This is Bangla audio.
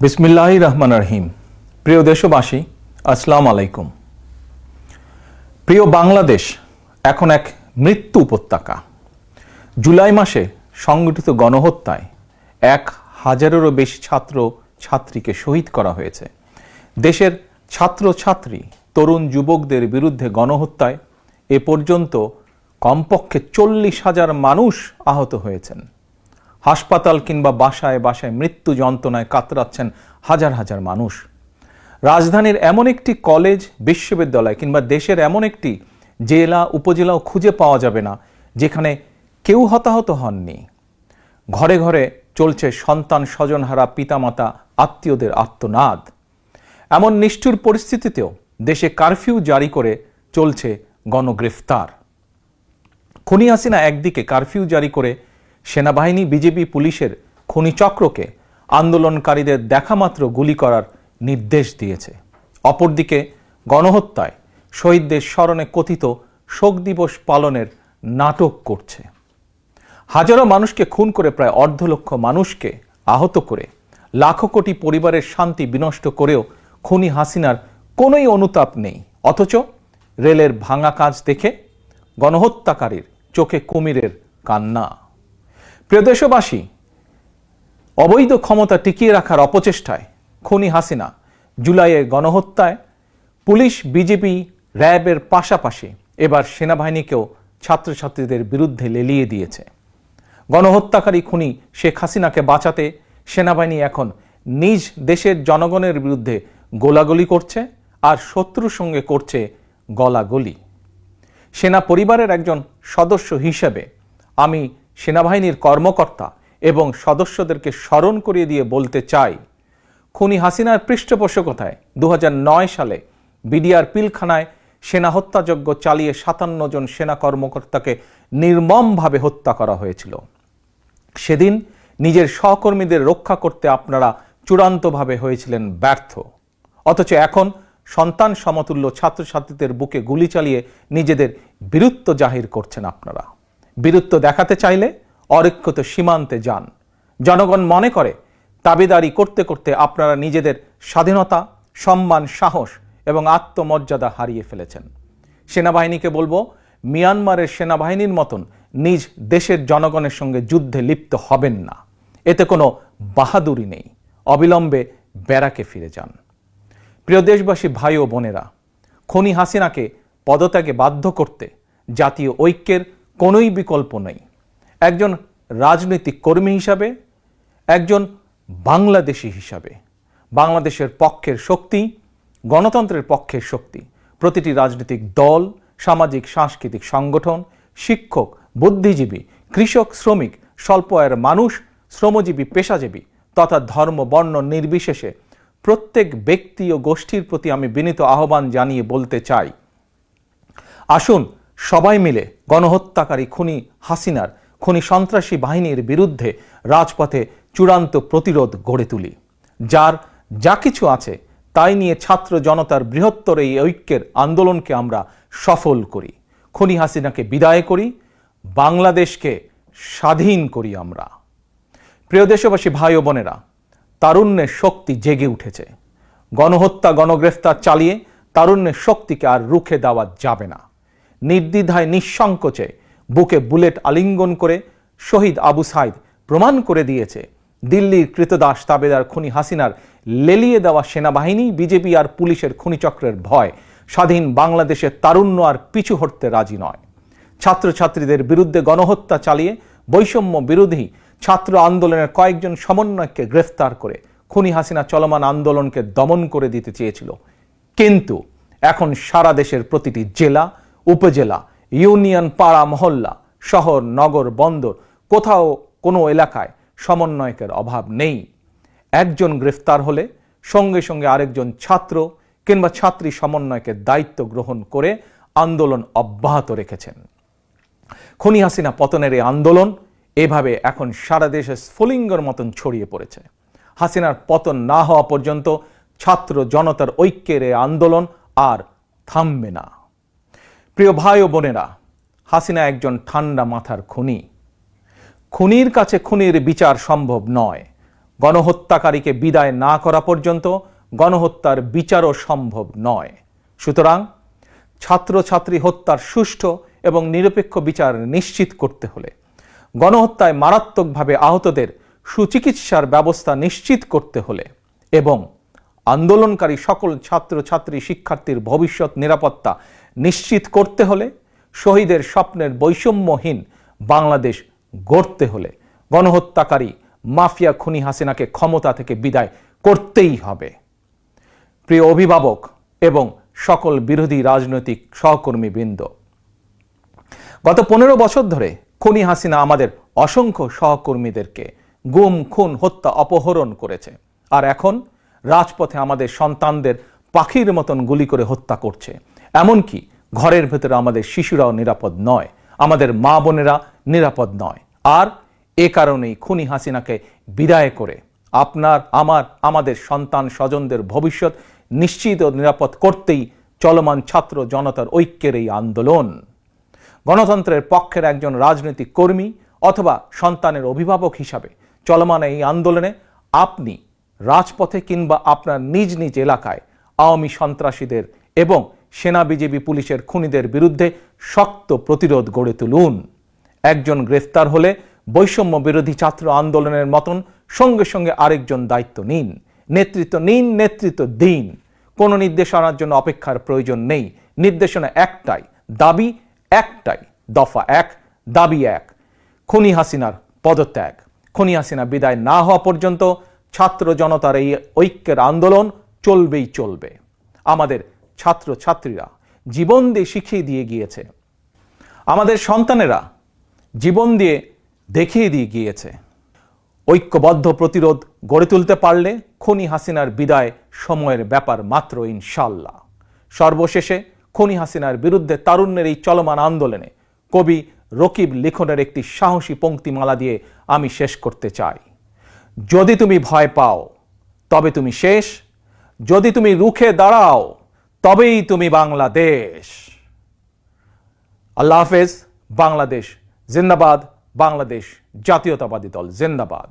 বিসমিল্লাহির রহমানির রহিম। প্রিয় দেশবাসী, আসসালামু আলাইকুম। প্রিয় বাংলাদেশ এখন এক মৃত্যু উপত্যকা। জুলাই মাসে সংগঠিত গণহত্যায় 1000-এরও বেশি ছাত্র ছাত্রীকে শহীদ করা হয়েছে। দেশের ছাত্রছাত্রী তরুণ যুবকদের বিরুদ্ধে গণহত্যায় এ পর্যন্ত কমপক্ষে 40,000 মানুষ আহত হয়েছেন। হাসপাতাল কিংবা বাসায় বাসায় মৃত্যু যন্ত্রণায় কাতরাচ্ছেন হাজার হাজার মানুষ। রাজধানীর এমন একটি কলেজ, বিশ্ববিদ্যালয় কিংবা দেশের এমন একটি জেলা উপজেলাও খুঁজে পাওয়া যাবে না যেখানে কেউ হতাহত হননি। ঘরে ঘরে চলছে সন্তান স্বজনহারা পিতামাতা আত্মীয়দের আর্তনাদ। এমন নিষ্ঠুর পরিস্থিতিতেও দেশে কারফিউ জারি করে চলছে গণগ্রেফতার। খুনি হাসিনা একদিকে কারফিউ জারি করে সেনাবাহিনী, বিজেপি, পুলিশের খুনি চক্রকে আন্দোলনকারীদের দেখামাত্র গুলি করার নির্দেশ দিয়েছে। অপরদিকে গণহত্যায় শহীদদের স্মরণে কথিত শোক দিবস পালনের নাটক করছে। হাজারো মানুষকে খুন করে প্রায় 1.5 লক্ষ মানুষকে আহত করে লাখো কোটি পরিবারের শান্তি বিনষ্ট করেও খুনি হাসিনার কোনোই অনুতাপ নেই। অথচ রেলের ভাঙা কাজ দেখে গণহত্যাকারীর চোখে কুমিরের কান্না। প্রিয় দেশবাসী, অবৈধ ক্ষমতা টিকিয়ে রাখার অপচেষ্টায় খুনি হাসিনা জুলাইয়ের গণহত্যায় পুলিশ, বিজেপি, র্যাবের পাশাপাশি এবার সেনাবাহিনীকেও ছাত্রছাত্রীদের বিরুদ্ধে লেলিয়ে দিয়েছে। গণহত্যাকারী খুনি শেখ হাসিনাকে বাঁচাতে সেনাবাহিনী এখন নিজ দেশের জনগণের বিরুদ্ধে গোলাগুলি করছে আর শত্রুর সঙ্গে করছে গলাগলি। সেনা পরিবারের একজন সদস্য হিসেবে আমি সেনাবাহিনীর কর্মকর্তা এবং সদস্যদেরকে স্মরণ করিয়ে দিয়ে বলতে চাই, খুনি হাসিনার পৃষ্ঠপোষকতায় 2009 সালে বিডিআর পিলখানায় সেনা হত্যাযজ্ঞ চালিয়ে 57 জন সেনা কর্মকর্তাকে নির্মমভাবে হত্যা করা হয়েছিল। সেদিন নিজের সহকর্মীদের রক্ষা করতে আপনারা চূড়ান্তভাবে হয়েছিলেন ব্যর্থ। অথচ এখন সন্তান সমতুল্য ছাত্রছাত্রীদের বুকে গুলি চালিয়ে নিজেদের বীরত্ব জাহির করছেন আপনারা। বীরত্ব দেখাতে চাইলে অরক্ষিত সীমান্তে যান। জনগণ মনে করে দাবিদারি করতে করতে আপনারা নিজেদের স্বাধীনতা, সম্মান, সাহস এবং আত্মমর্যাদা হারিয়ে ফেলেছেন। সেনাবাহিনীকে বলবো, মিয়ানমারের সেনাবাহিনীর মতন নিজ দেশের জনগণের সঙ্গে যুদ্ধে লিপ্ত হবেন না। এতে কোনো বাহাদুরি নেই। অবিলম্বে ব্যারাকে ফিরে যান। প্রিয় দেশবাসী, ভাই ও বোনেরা, খুনি হাসিনাকে পদত্যাগে বাধ্য করতে জাতীয় ঐক্যের কোনোই বিকল্প নেই। একজন রাজনৈতিক কর্মী হিসাবে, একজন বাংলাদেশি হিসাবে, বাংলাদেশের পক্ষের শক্তি, গণতন্ত্রের পক্ষের শক্তি প্রতিটি রাজনৈতিক দল, সামাজিক সাংস্কৃতিক সংগঠন, শিক্ষক, বুদ্ধিজীবী, কৃষক, শ্রমিক, স্বল্প আয়ের মানুষ, শ্রমজীবী, পেশাজীবী তথা ধর্ম, বর্ণ নির্বিশেষে প্রত্যেক ব্যক্তি ও গোষ্ঠীর প্রতি আমি বিনীত আহ্বান জানিয়ে বলতে চাই, আসুন সবাই মিলে গণহত্যাকারী খুনি হাসিনার, খুনি সন্ত্রাসী বাহিনীর বিরুদ্ধে রাজপথে চূড়ান্ত প্রতিরোধ গড়ে তুলি। যার যা কিছু আছে তাই নিয়ে ছাত্র জনতার বৃহত্তর এই ঐক্যের আন্দোলনকে আমরা সফল করি। খুনি হাসিনাকে বিদায় করি, বাংলাদেশকে স্বাধীন করি আমরা। প্রিয় দেশবাসী, ভাই ও বোনেরা, তারুণ্যের শক্তি জেগে উঠেছে। গণহত্যা, গণগ্রেফতার চালিয়ে তারুণ্যের শক্তিকে আর রুখে দেওয়া যাবে না। নির্দ্বিধায়, নিঃসংকোচে বুকে বুলেট আলিঙ্গন করে শহীদ আবু সাইদ প্রমাণ করে দিয়েছে দিল্লির কৃতদাস তাবেদার খুনি হাসিনার লেলিয়ে দেওয়া সেনাবাহিনী, বিজেপি আর পুলিশের খুনিচক্রের ভয় স্বাধীন বাংলাদেশের তারুণ্য আর পিছু হটতে রাজি নয়। ছাত্রছাত্রীদের বিরুদ্ধে গণহত্যা চালিয়ে বৈষম্য বিরোধী ছাত্র আন্দোলনের কয়েকজন সমন্বয়ককে গ্রেফতার করে খুনি হাসিনা চলমান আন্দোলনকে দমন করে দিতে চেয়েছিল। কিন্তু এখন সারা দেশের প্রতিটি জেলা, উপজেলা, ইউনিয়ন, পাড়া, মহল্লা, শহর, নগর, বন্দর, কোথাও কোনো এলাকায় সমন্বয়কের অভাব নেই। একজন গ্রেফতার হলে সঙ্গে সঙ্গে আরেকজন ছাত্র কিংবা ছাত্রী সমন্বয়কের দায়িত্ব গ্রহণ করে আন্দোলন অব্যাহত রেখেছেন। খুনি হাসিনা পতনের এই আন্দোলন এভাবে এখন সারা দেশে স্ফুলিঙ্গের মতন ছড়িয়ে পড়েছে। হাসিনার পতন না হওয়া পর্যন্ত ছাত্র জনতার ঐক্যের এই আন্দোলন আর থামবে না। প্রিয় ভাই ও বোনেরা, হাসিনা একজন ঠান্ডা মাথার খুনি। খুনির কাছে খুনির বিচার সম্ভব নয়। গণহত্যাকারীকে বিদায় না করা পর্যন্ত গণহত্যার বিচারও সম্ভব নয়। সুতরাং ছাত্রছাত্রী হত্যার সুষ্ঠু এবং নিরপেক্ষ বিচার নিশ্চিত করতে হলে, গণহত্যায় মারাত্মকভাবে আহতদের সুচিকিৎসার ব্যবস্থা নিশ্চিত করতে হলে এবং আন্দোলনকারী সকল ছাত্রছাত্রী শিক্ষার্থীর ভবিষ্যৎ নিরাপত্তা নিশ্চিত করতে হলে, শহীদের স্বপ্নের বৈষম্যহীন বাংলাদেশ গড়তে হলে গণহত্যাকারী মাফিয়া খুনি হাসিনাকে ক্ষমতা থেকে বিদায় করতেই হবে। প্রিয় অভিভাবক এবং সকল বিরোধী রাজনৈতিক সহকর্মীবৃন্দ, গত 15 বছর ধরে খুনি হাসিনা আমাদের অসংখ্য সহকর্মীদেরকে গুম, খুন, হত্যা, অপহরণ করেছে। আর এখন রাজপথে আমাদের সন্তানদের পাখির মতন গুলি করে হত্যা করছে। এমনকি ঘরের ভেতরে আমাদের শিশুরাও নিরাপদ নয়, আমাদের মা বোনেরা নিরাপদ নয়। আর এ কারণেই খুনি হাসিনাকে বিদায় করে আমাদের সন্তান স্বজনদের ভবিষ্যৎ নিশ্চিত ও নিরাপদ করতেই চলমান ছাত্র জনতার ঐক্যের এই আন্দোলন। গণতন্ত্রের পক্ষের একজন রাজনৈতিক কর্মী অথবা সন্তানের অভিভাবক হিসাবে চলমান এই আন্দোলনে আপনি রাজপথে কিংবা আপনার নিজ নিজ এলাকায় আওয়ামী সন্ত্রাসীদের এবং সেনা, বিজিবি, পুলিশের খুনিদের বিরুদ্ধে শক্ত প্রতিরোধ গড়ে তুলুন। একজন গ্রেফতার হলে বৈষম্য বিরোধী ছাত্র আন্দোলনের মতন সঙ্গে সঙ্গে আরেকজন দায়িত্ব নিন, নেতৃত্ব নিন, নেতৃত্ব দিন। কোনো নির্দেশনার জন্য অপেক্ষার প্রয়োজন নেই। নির্দেশনা একটাই, দাবি একটাই, দফা এক, দাবি এক, খুনি হাসিনার পদত্যাগ। খুনি হাসিনা বিদায় না হওয়া পর্যন্ত ছাত্র জনতার এই ঐক্যের আন্দোলন চলবেই চলবে। আমাদের ছাত্র ছাত্রীরা জীবন দিয়ে শিখিয়ে দিয়ে গিয়েছে, আমাদের সন্তানেরা জীবন দিয়ে দেখিয়ে দিয়ে গিয়েছে। ঐক্যবদ্ধ প্রতিরোধ গড়ে তুলতে পারলে খুনি হাসিনার বিদায় সময়ের ব্যাপার মাত্র, ইনশাল্লাহ। সর্বশেষে খুনি হাসিনার বিরুদ্ধে তারুণ্যের এই চলমান আন্দোলনে কবি রকিব লিখনের একটি সাহসী পংক্তিমালা দিয়ে আমি শেষ করতে চাই। যদি তুমি ভয় পাও তবে তুমি শেষ, যদি তুমি রুখে দাঁড়াও তবেই তুমি বাংলাদেশ। আল্লাহ হাফেজ। বাংলাদেশ জিন্দাবাদ। বাংলাদেশ জাতীয়তাবাদী দল জিন্দাবাদ।